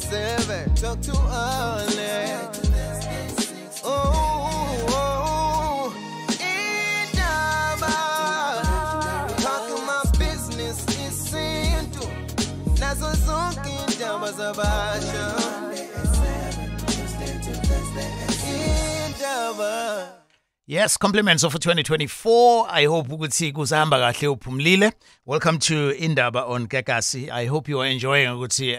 7, talk too early. Oh, Indaba, talking my business, Yesintu. Nazo zonke indaba zabasha. Indaba. Yes, compliments of 2024. I hope ukuthi kuzahamba kahle uphumlile. Welcome to Indaba on Kekasi. I hope you are enjoying ukuthi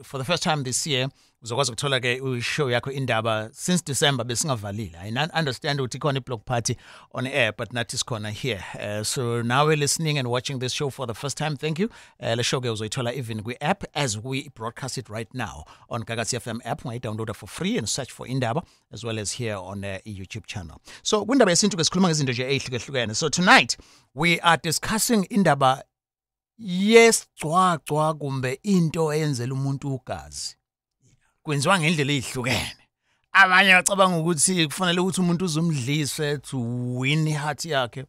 for the first time this year uzokwazi ukuthola ke show yakho Indaba since December besingavalile. I understand ukuthi khona block party on air but not is corner here. So now we're listening and watching this show for the first time. Thank you. Le show ke uzoyithola even kwi app as we broadcast it right now on Kekasi FM app. Ungayi-downloada for free and search for Indaba as well as here on YouTube channel. So kwindaba yesintu ke sikhuluma ngezinto nje ezihlukahlukene. So tonight we are discussing indaba yesicwacwa kumbe into eyenzela umuntu ugazi. Kwenziwa ngendlela ezihlukene. Abanye bacabanga ukuthi kufanele ukuthi umuntu uzumdlise to win heart yakhe.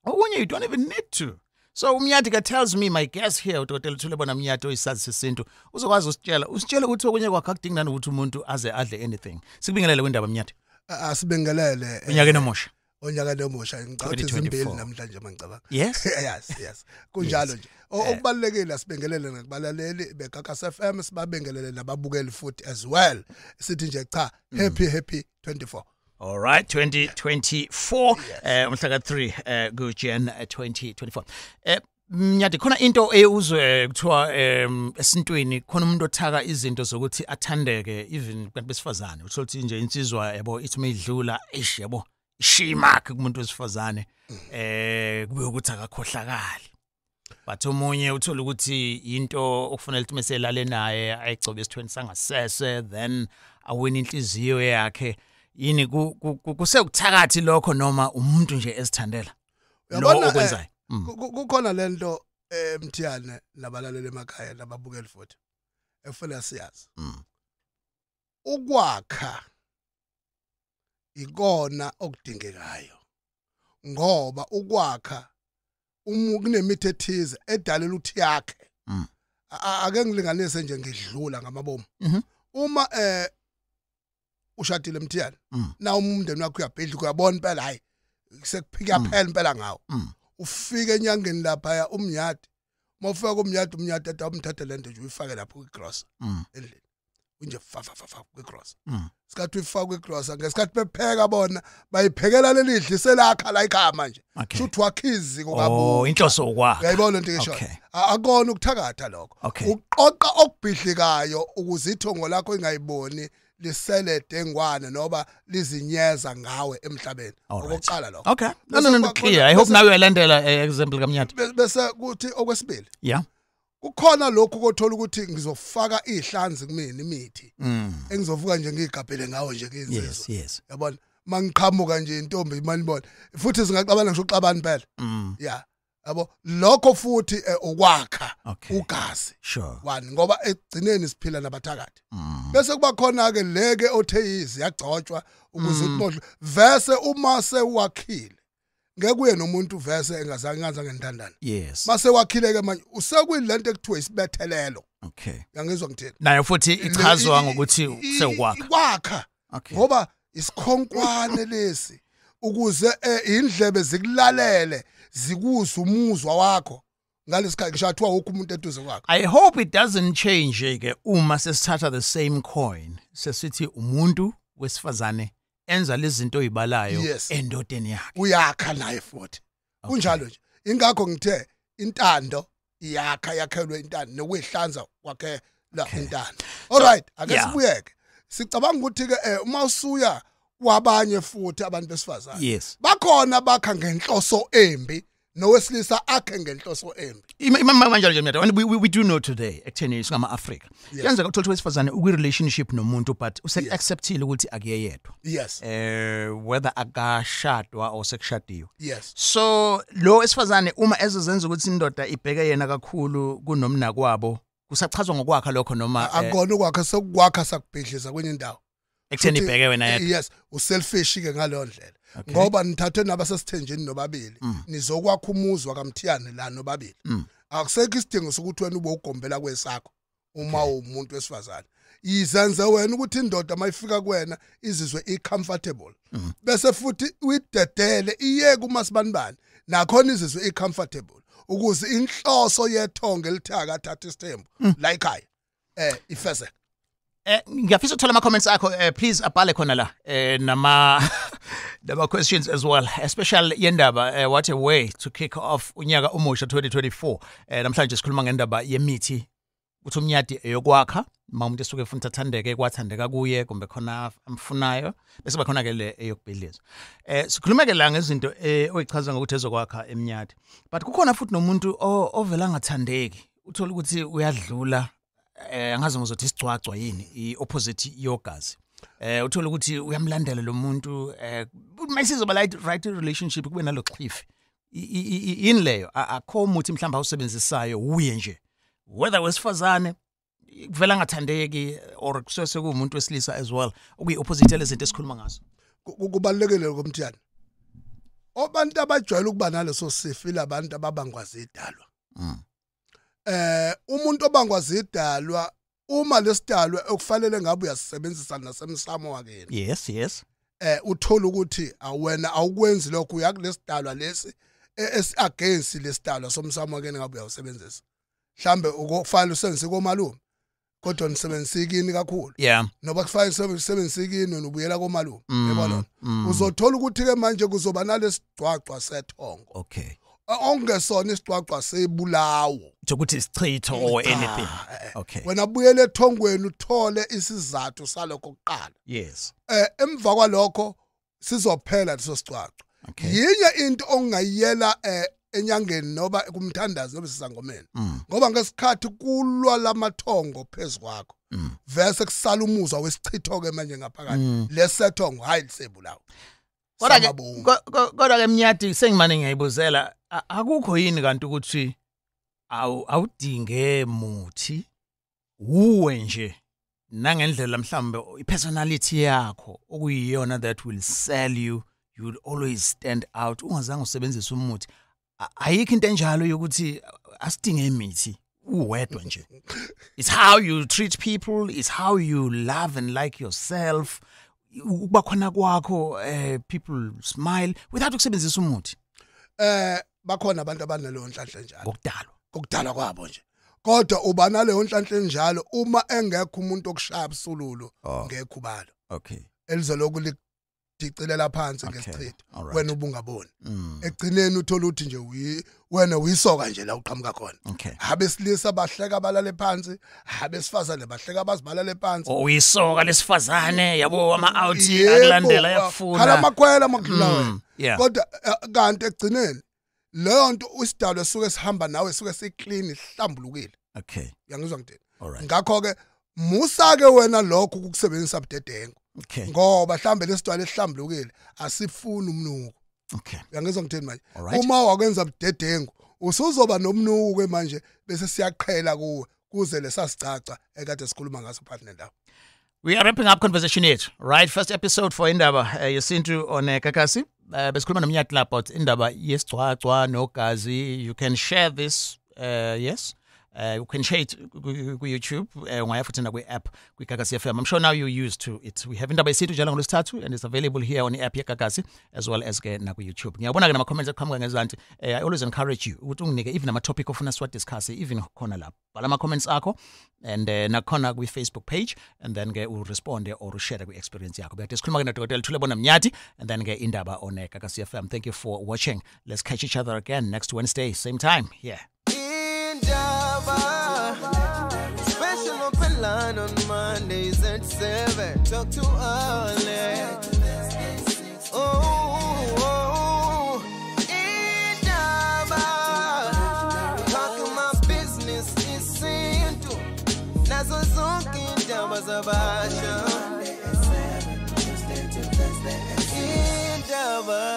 Okunye you don't even need to. So umnyati tells me, my guest here uDokotela Thulebona Mnyati oyisazi sesintu uzokwazi usitshela ukuthi okunye kwakhe akudingi nani ukuthi umuntu aze adle anything. Sikubingelele kwindaba Mnyati. Asibingelele. Unyaka nomusha. Onyaka nomusha ngicabanga izimbili namhlanje mangicabanga. Yes. yes. Kunjalo nje. Okubalekile asibingelele nakubalaleli beKakasi FM sibabingelele nababukeli futhi as well. Sithi nje cha happy 24. All right, 2024 umhla ka3 kuJan 2024. Mnyati khona into uzwe kuthiwa esintweni khona umuntu othaka izinto zokuthi athandeke even kubantu besifazane. Uthola nje insizwa yabo ithi mayidlula yabo ishimark kumuntu wesifazane kube ukuthi akakhohlakali. But umunye uthola ukuthi into okufanele ukuthi meselale naye ayigcobe esithweni sangasese then awina inhliziyo yakhe. Yini kusekuthakathi lokho noma umuntu nje ezithandela lo okwenzayo. Kukhona lento Mthiyane nabalaleli emakhaya nababukeli futhi ekufanele siyazi. Ukwakha ikona okudingekayo ngoba ukwakha kunemithi ethize edalela uthi yakhe. Ake ngilinganise nje ngidlula ngamabomu. Uma ushadile Mthiyane na umndeni wakho uyabhedla uyabona impela hayi sekuphika phela impela ngawo. Ufike enyangeni lapha umnyati mawufika kumnyati athi umthathe lento nje uyifake lapho kwigross endlini. Unje fa kwigross. Sikathi uyifaka kwigross ngesikhathi bepheka bona bayiphekela lelidlise lakha la ekhaya manje. Shuthi wakhizi kokabo. Oh inhloso ukwa. Uyayibona into ngisho. Akona ukuthakatha lokho. Uqoqa okubhidlikayo ukuze ithongo lakho ingayiboni liselede ngwane noba lizinyeza ngawe emhlabeni. Okokuqala lokho. Okay. No clear. I hope now uyalandela example kaMnyati. Bese kuthi okwesibili. Yeah. Kukhona lokho kothola ukuthi ngizofaka ihlanzi kumina imithi engizovuka nje ngigabhele ngawo nje ngenzizwa. Yes. Yabona mangiqhamuka nje intombi imali bona futhi singaqabana ngisho uxabana phela. Yeah. Yabo lokho futhi ukwakha ugazi. Sure. One ngoba egcineni siphila nabathakathi. Bese kuba khona ke leke otheyizi yagcotshwa ukuze uthi vese uma sewakhile ngekuye nomuntu vese engazangaza ngentandana. Yes. Mase wakhileke manje usekuyilento ekuthiwa isibethelelo. Okay. Yangizwa ngithini? Nayo futhi ichazwa ngokuthi sewukwakha. Kwakha. Ngoba isikhonkwane lesi ukuze indlebe zikulalele zikuzwa umuzwa wakho ngalesikhathi ngishathiwa wonke umuntu eduze kwakho. I hope it doesn't change ke uma sesithatha the same coin sesithi umuntu wesifazane enza lezi zinto ezibalayo endodeni yakhe. Uyakha naye futhi. Kunjalo nje. Ingakho ngithe intando yakhelwe intando nokwihlanza kwakhe la intando. All right, ake sibuyeke. Sicabanga ukuthi ke uma usuya kwabanye futhi abantu besifazane. Bakhona bakha ngenhloso embi nowesilisa akhe ngenhloso embi. Manje nje mnyathi we do know today ekutheni singama Africa. Kuyenzeka ukuthola wesifazane ukwi relationship nomuntu but acceptile ukuthi akuyeyedwa. Yes. Whether akashadwa or sekushadiwe. Yes. So lo wesifazane uma ezozenza ukuthi indoda ibheke yena kakhulu kunomna kwabo kusachazwa ngokwakha lokho noma akona ukwakha sokukwakha sakubhidliza kwenye indawo. Ekutheni ibheke wena yedwa. Yes, uselfish ke ngalo ndlela. Ngoba nithathwe nabasesithenjini nobabili nizokwakha umuzwa kaMthiyane la nobabili. Akusekho isidingo sokuthi wena ube ugombela kwesakho uma umuntu wesifazane. izenze wena ukuthi indoda mayifika kuwena izizwe icomfortable bese futhi uyidedele iye kumasibanibani nakhona izizwe icomfortable ukuze inhloso yethonge lithaka athatha isithembu la ekhaya ifeze. Ngiyafisa ukuthola ama comments akho, please abhale khona la nama questions as well, especially yendaba what a way to kick off unyaka umusha 2024. Namhlanje sikhuluma ngendaba yemithi uthi umnyadi eyokwakha uma umuntu esuke ufuna uthandeke kwathandeka kuye kumbe khona amfunayo bese bakhona ke le eyokubhidliza. Sikhuluma ke la ngezinto oyichaza ngokuthi ezokwakha emnyadi, but kukhona futhi nomuntu ovela angathandeki uthola ukuthi uyadlula angazi ngozothi isicwacwa yini i-opposite yogazi. Uthola ukuthi uyamlandela lo muntu mayisizoba right relationship kube nalo cliff yini leyo akho umuthi mhlawumbe awusebenzisayo uye nje whether wesifazane kuvela angathandeki or kusese kuumuntu wesilisa as well okuyi-opposite lezinto esikhuluma ngazo. Kubalekile komthiyana abantu abajwayele ukuba naleso sifo labantu ababangwazi idalwa. Umuntu obangwazi idalwa uma lesidalwa okufanele ngabe uyasebenzisa nasemsamo wakeni. Yes. Uthola ukuthi awena awukwenzi lokho uyakulesidalwa lesi against lesidalwa somsamo wakeni ngabe uyawusebenzisa. Mhlambe ukufanele usebenzise komalume kodwa nisebenzisa ikini kakhulu. Noba kufanele usebenzise ikini nobuyela komalume. Yabona. Uzothola ukuthi ke manje kuzoba nalesigcwagcwa sethongo. Okay. Ongesona isicwaqwa sebulawo ukuthi isichitho or anything. Okay. Wena buyele ethongweni uthole isizathu salokho kuqala. Yes. Emva kwalokho sizophela leso sicwaqwa. Yinye into ongayiyela enyangeni noba kumthandazi noba sisangomeni. Ngoba ngesikhathi kulwa lamathongo phezukwakho verse kusala umuzwa wesichitho ke manje ngaphakathi lesethongo hayi lisebulawo. Kodwa ke mnyadi sengimane ngiyayibuzela akukho yini kanti ukuthi awudinge muthi uwe nje nangendlela mhlambe ipersonality yakho okuyiyona that will sell you, you will always stand out ungazange usebenzise umuthi. Ayikho into enjalo yokuthi asidinge imithi uwedwa nje. It's how you treat people, it's how you love and like yourself. Ukuba khona kwakho people smile without ukusebenzisa umuthi. Bakhona abantu abanaleyo nhlanhla njalo kokudalwa kwabo nje kodwa uba naleyo nhlanhla njalo uma engekho umuntu okushaya abusululo ngekho ubalo. Okay. Elizoloku lidicelela phansi ngesichitho wena ubungaboni egcineni uthola ukuthi nje wena uyisoka nje la uqhamuka khona. Abesilisa bahleka balale phansi, abesifazane bahleka bazibalale phansi. Uyisoka lesifazane yabo ama-outi akulandela yakufuna. Khala makhwela makudlula wena. Kodwa kanti egcineni leyo nto isidalwa esuke sihamba nawe esuke siclean ihlambulukile. Okay. Uyangizwa ngithini? Ngakho ke musa ke wena lokho ukukusebenzisa budedengu. Okay. Ngoba mhlambe lesidalwa esihlambulukile asifuni umnuko. Okay. Uyangizwa ngithini manje? Uma wakwenza budedengu usuzoba nomnuko ke manje bese siyaqhela kuwe kuze lesasicaca ekade sikhuluma ngaso partner Indaba. We are wrapping up conversation yethu, right? First episode for Indaba Yesintu on Kakasi. Besikhuluma nomnyati la about Indaba yesicwacwa nogazi. You can share this, yes. You can share it ku YouTube, ungaya futhi na kwi-app kwi-Kakasi FM. I'm sure now you're used to it. We have Indaba Yesintu njalo ngolwesithathu and it's available here on the app yeKakasi as well as ke na ku-YouTube. Ngiyabona ke nama-comments aqhamuka ngezansi. I always encourage you ukuthi unginike even ama-topic ofuna siwadiscuss even khona lapho. Bhala ama-comments akho and nakhona kwi-Facebook page and then ke uresponde or ushare kwi-experience yakho. But sikhuluma ke noDokotela Thulebona Mnyati and then ke Indaba on Kakasi FM. Thank you for watching. Let's catch each other again next Wednesday, same time. Yeah. Indaba, special open line on Mondays at 7. Talk to Alex. Oh, Indaba, talking my business. Isichitho, nazo zonke indaba zabasha. Indaba.